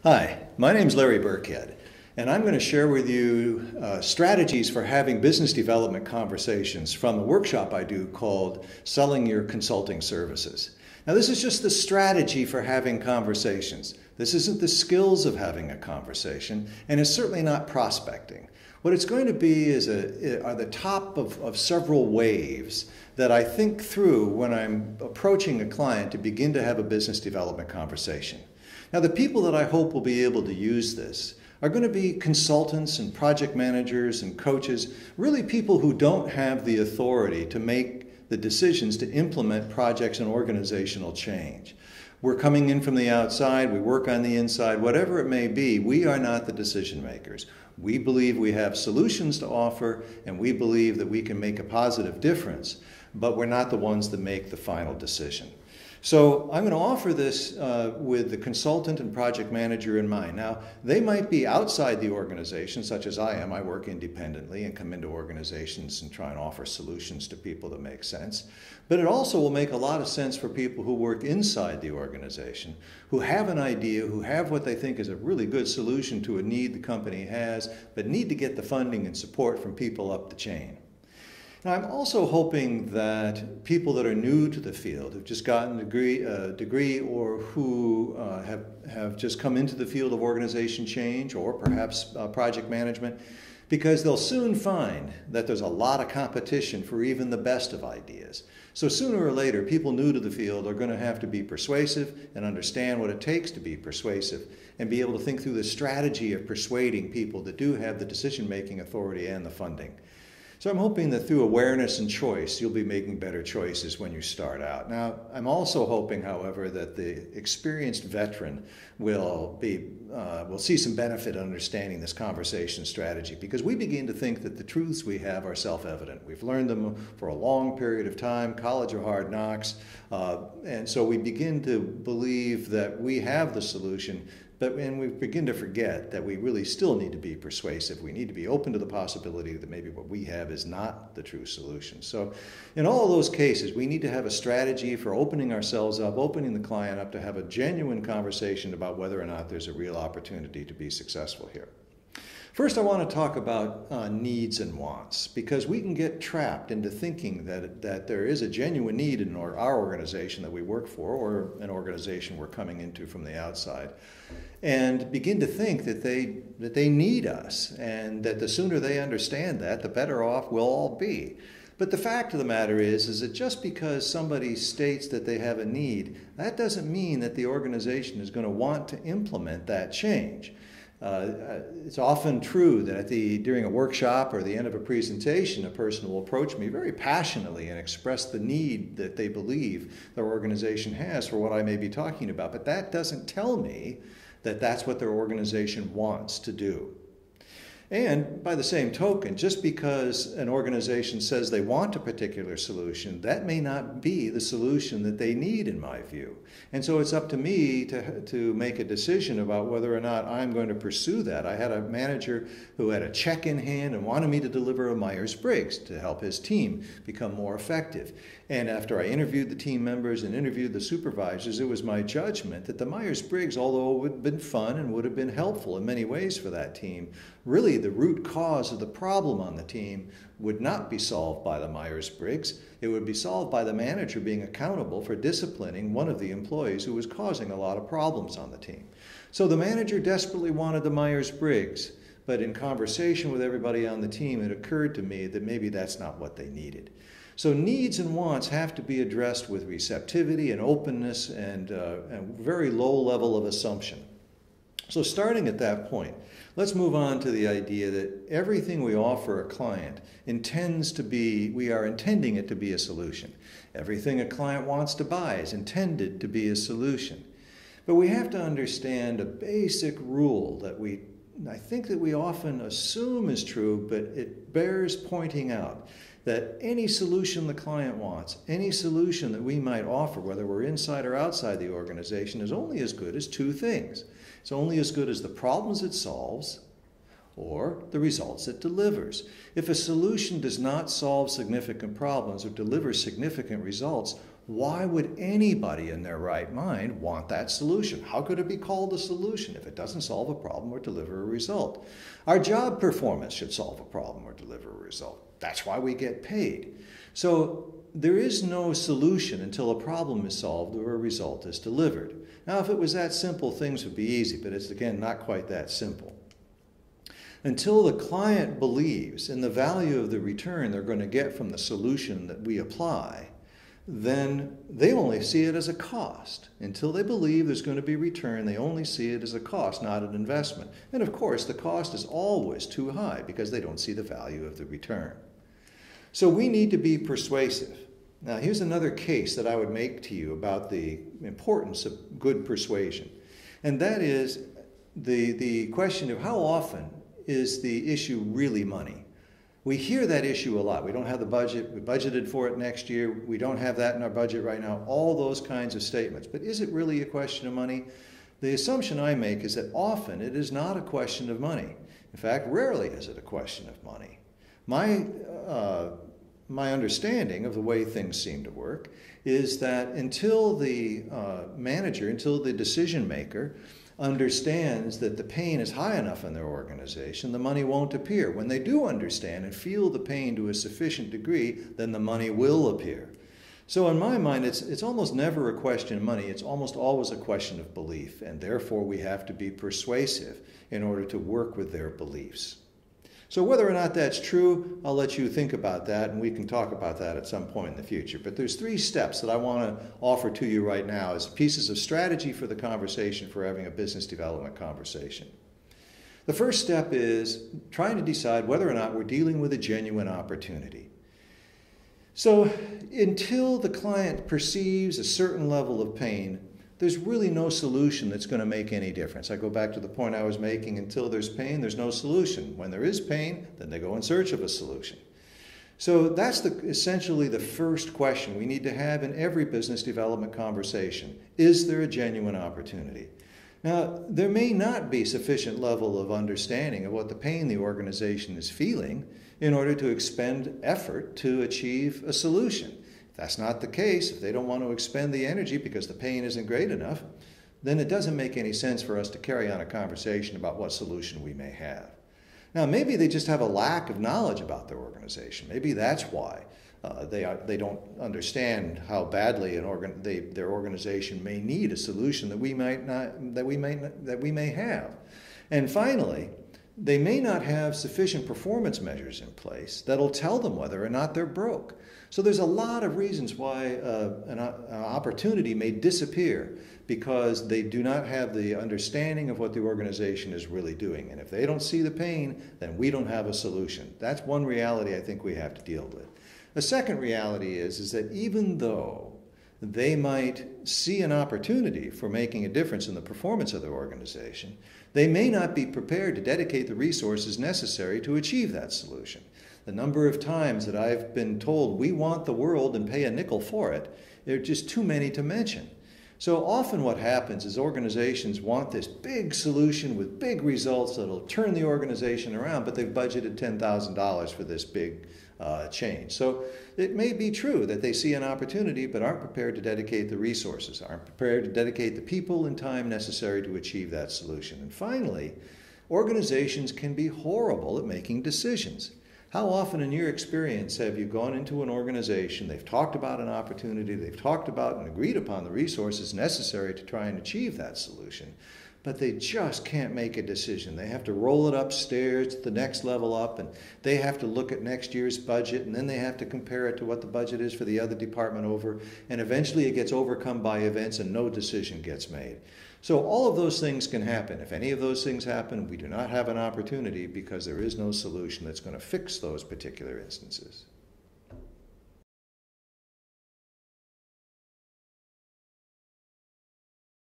Hi, my name is Larry Birckhead, and I'm going to share with you strategies for having business development conversations from a workshop I do called Selling Your Consulting Services. Now, this is just the strategy for having conversations. This isn't the skills of having a conversation, and it's certainly not prospecting. What it's going to be are the top of several waves that I think through when I'm approaching a client to begin to have a business development conversation. Now, the people that I hope will be able to use this are going to be consultants and project managers and coaches, really people who don't have the authority to make the decisions to implement projects and organizational change. We're coming in from the outside, we work on the inside, whatever it may be, we are not the decision makers. We believe we have solutions to offer, and we believe that we can make a positive difference, but we're not the ones that make the final decision. So I'm going to offer this with the consultant and project manager in mind. Now, they might be outside the organization, such as I am. I work independently and come into organizations and try and offer solutions to people that make sense. But it also will make a lot of sense for people who work inside the organization, who have an idea, who have what they think is a really good solution to a need the company has, but need to get the funding and support from people up the chain. Now, I'm also hoping that people that are new to the field, who've just gotten a degree or who have just come into the field of organization change or perhaps project management, because they'll soon find that there's a lot of competition for even the best of ideas. So sooner or later, people new to the field are going to have to be persuasive and understand what it takes to be persuasive and be able to think through the strategy of persuading people that do have the decision-making authority and the funding. So I'm hoping that through awareness and choice, you'll be making better choices when you start out. Now, I'm also hoping, however, that the experienced veteran will see some benefit in understanding this conversation strategy, because we begin to think that the truths we have are self-evident. We've learned them for a long period of time, college or hard knocks, and so we begin to believe that we have the solution. But when we begin to forget that we really still need to be persuasive, we need to be open to the possibility that maybe what we have is not the true solution. So in all of those cases, we need to have a strategy for opening ourselves up, opening the client up to have a genuine conversation about whether or not there's a real opportunity to be successful here. First, I want to talk about needs and wants, because we can get trapped into thinking that there is a genuine need in our organization that we work for, or an organization we're coming into from the outside, and begin to think that they need us, and that the sooner they understand that, the better off we'll all be. But the fact of the matter is that just because somebody states that they have a need, that doesn't mean that the organization is going to want to implement that change. It's often true that during a workshop or the end of a presentation, a person will approach me very passionately and express the need that they believe their organization has for what I may be talking about. But that doesn't tell me that that's what their organization wants to do. And by the same token, just because an organization says they want a particular solution, that may not be the solution that they need, in my view. And so it's up to me to make a decision about whether or not I'm going to pursue that. I had a manager who had a check in hand and wanted me to deliver a Myers-Briggs to help his team become more effective. And after I interviewed the team members and interviewed the supervisors, it was my judgment that the Myers-Briggs, although it would have been fun and would have been helpful in many ways for that team, really the root cause of the problem on the team would not be solved by the Myers-Briggs. It would be solved by the manager being accountable for disciplining one of the employees who was causing a lot of problems on the team. So the manager desperately wanted the Myers-Briggs, but in conversation with everybody on the team, it occurred to me that maybe that's not what they needed. So needs and wants have to be addressed with receptivity and openness and a very low level of assumption. So starting at that point, let's move on to the idea that everything we offer a client we are intending it to be a solution. Everything a client wants to buy is intended to be a solution. But we have to understand a basic rule that I think that we often assume is true, but it bears pointing out, that any solution the client wants, any solution that we might offer, whether we're inside or outside the organization, is only as good as two things. It's only as good as the problems it solves or the results it delivers. If a solution does not solve significant problems or deliver significant results, Why would anybody in their right mind want that solution? How could it be called a solution if it doesn't solve a problem or deliver a result? Our job performance should solve a problem or deliver a result. That's why we get paid. So there is no solution until a problem is solved or a result is delivered. Now, if it was that simple, things would be easy, but it's, again, not quite that simple. Until the client believes in the value of the return they're going to get from the solution that we apply, then they only see it as a cost. Until they believe there's going to be return, they only see it as a cost, not an investment. And of course, the cost is always too high because they don't see the value of the return. So we need to be persuasive. Now, here's another case that I would make to you about the importance of good persuasion. And that is the question of how often is the issue really money? We hear that issue a lot. We don't have the budget. We budgeted for it next year. We don't have that in our budget right now. All those kinds of statements. But is it really a question of money? The assumption I make is that often it is not a question of money. In fact, rarely is it a question of money. My understanding of the way things seem to work is that until the manager, until the decision maker understands that the pain is high enough in their organization, the money won't appear. When they do understand and feel the pain to a sufficient degree, then the money will appear. So in my mind, it's almost never a question of money. It's almost always a question of belief, and therefore we have to be persuasive in order to work with their beliefs. So whether or not that's true, I'll let you think about that, and we can talk about that at some point in the future. But there's 3 steps that I want to offer to you right now as pieces of strategy for the conversation, for having a business development conversation. The first step is trying to decide whether or not we're dealing with a genuine opportunity. So until the client perceives a certain level of pain, there's really no solution that's going to make any difference. I go back to the point I was making, until there's pain, there's no solution. When there is pain, then they go in search of a solution. So that's essentially the first question we need to have in every business development conversation. Is there a genuine opportunity? Now, there may not be sufficient level of understanding of what the pain the organization is feeling in order to expend effort to achieve a solution. If that's not the case, if they don't want to expend the energy because the pain isn't great enough, then it doesn't make any sense for us to carry on a conversation about what solution we may have. Now, maybe they just have a lack of knowledge about their organization. Maybe that's why they don't understand how badly their organization may need a solution that we may have. And finally, they may not have sufficient performance measures in place that'll tell them whether or not they're broke. So there's a lot of reasons why an opportunity may disappear because they do not have the understanding of what the organization is really doing. And if they don't see the pain, then we don't have a solution. That's one reality I think we have to deal with. The second reality is that even though they might see an opportunity for making a difference in the performance of their organization, they may not be prepared to dedicate the resources necessary to achieve that solution. The number of times that I've been told we want the world and pay a nickel for it, there are just too many to mention. So often what happens is organizations want this big solution with big results that'll turn the organization around, but they've budgeted $10,000 for this big change. So it may be true that they see an opportunity but aren't prepared to dedicate the resources, aren't prepared to dedicate the people and time necessary to achieve that solution. And finally, organizations can be horrible at making decisions. How often in your experience have you gone into an organization, they've talked about an opportunity, they've talked about and agreed upon the resources necessary to try and achieve that solution, but they just can't make a decision. They have to roll it upstairs to the next level up, and they have to look at next year's budget, and then they have to compare it to what the budget is for the other department over, and eventually it gets overcome by events and no decision gets made. So all of those things can happen. If any of those things happen, we do not have an opportunity because there is no solution that's going to fix those particular instances.